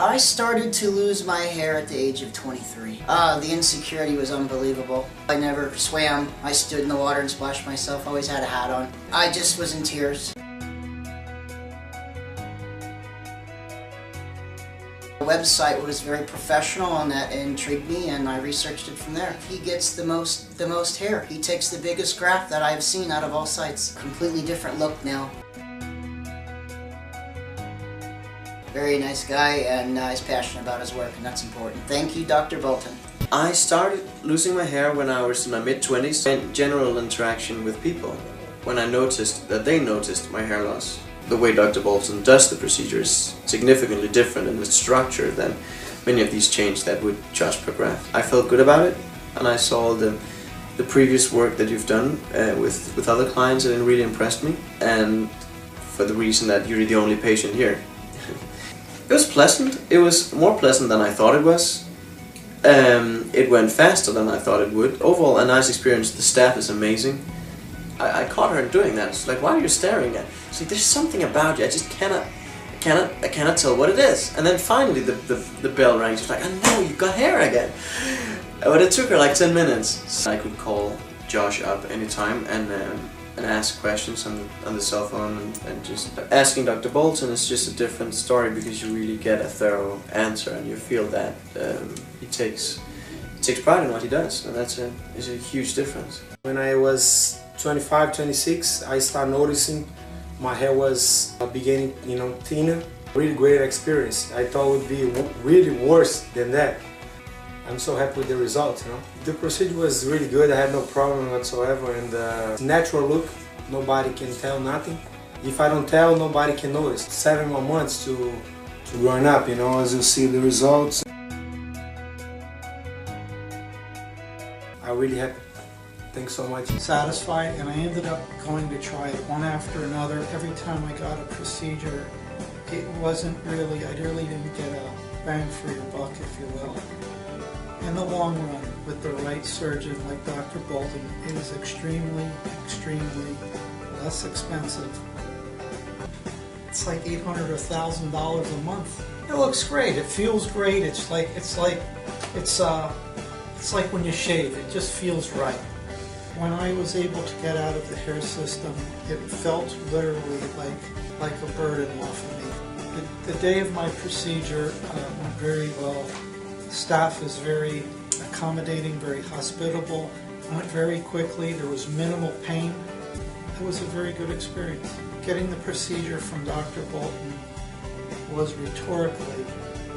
I started to lose my hair at the age of 23. The insecurity was unbelievable. I never swam. I stood in the water and splashed myself. Always had a hat on. I just was in tears. The website was very professional and that intrigued me, and I researched it from there. He gets the most hair. He takes the biggest graft that I've seen out of all sites. Completely different look now. Very nice guy, and he's passionate about his work, and that's important. Thank you, Dr. Bolton. I started losing my hair when I was in my mid-20s in general interaction with people. When I noticed that they noticed my hair loss. The way Dr. Bolton does the procedure is significantly different in its structure than many of these changes that would just per graft. I felt good about it, and I saw the previous work that you've done with other clients, and it really impressed me. And for the reason that you're the only patient here. It was pleasant. It was more pleasant than I thought it was. It went faster than I thought it would. Overall, a nice experience. The staff is amazing. I caught her doing that. It's like, why are you staring at? It's like, there's something about you. I just cannot tell what it is. And then finally, the bell rang. She's like, I know you got hair again. But it took her like 10 minutes. I could call Josh up anytime and ask questions on the cell phone, and just asking Dr. Bolton is just a different story because you really get a thorough answer, and you feel that he takes pride in what he does, and is a huge difference. When I was 25, 26, I started noticing my hair was beginning, thinner. Really great experience. I thought it would be really worse than that. I'm so happy with the results, The procedure was really good. I had no problem whatsoever, and natural look, nobody can tell nothing. If I don't tell, nobody can notice. 7 more months to run up, as you see the results. I'm really happy. Thanks so much. Satisfied, and I ended up going to try it one after another. Every time I got a procedure, it wasn't really, I really didn't get a bang for your buck, if you will. In the long run, with the right surgeon like Dr. Bolton, it is extremely, extremely less expensive. It's like $800 or $1,000 a month. It looks great. It feels great. It's like when you shave. It just feels right. When I was able to get out of the hair system, it felt literally like a burden off of me. The day of my procedure went very well. Staff is very accommodating, very hospitable. Went very quickly. There was minimal pain. It was a very good experience. Getting the procedure from Dr. Bolton was rhetorically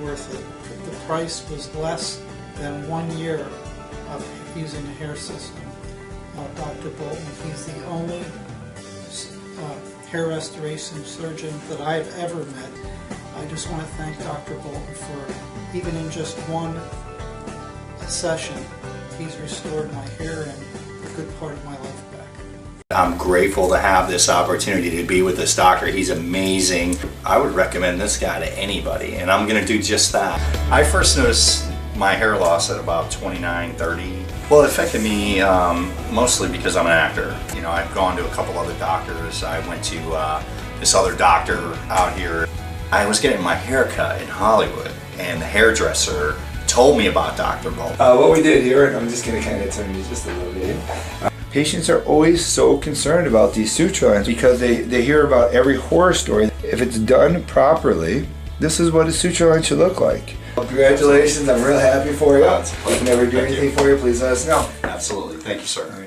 worth it. The price was less than 1 year of using a hair system. Dr. Bolton, he's the only hair restoration surgeon that I've ever met. I just want to thank Dr. Bolton for, even in just one session, he's restored my hair and a good part of my life back. I'm grateful to have this opportunity to be with this doctor. He's amazing. I would recommend this guy to anybody, and I'm going to do just that. I first noticed my hair loss at about 29, 30. Well, it affected me mostly because I'm an actor. I've gone to a couple other doctors. I went to this other doctor out here. I was getting my hair cut in Hollywood, and the hairdresser told me about Dr. Bolton. What we did here, and I'm just going to kind of turn you just a little bit. Patients are always so concerned about these suture lines because they hear about every horror story. If it's done properly, this is what a suture line should look like. Congratulations, I'm real happy for you. If we can ever do anything for you, please let us know. Absolutely. Thank you, sir.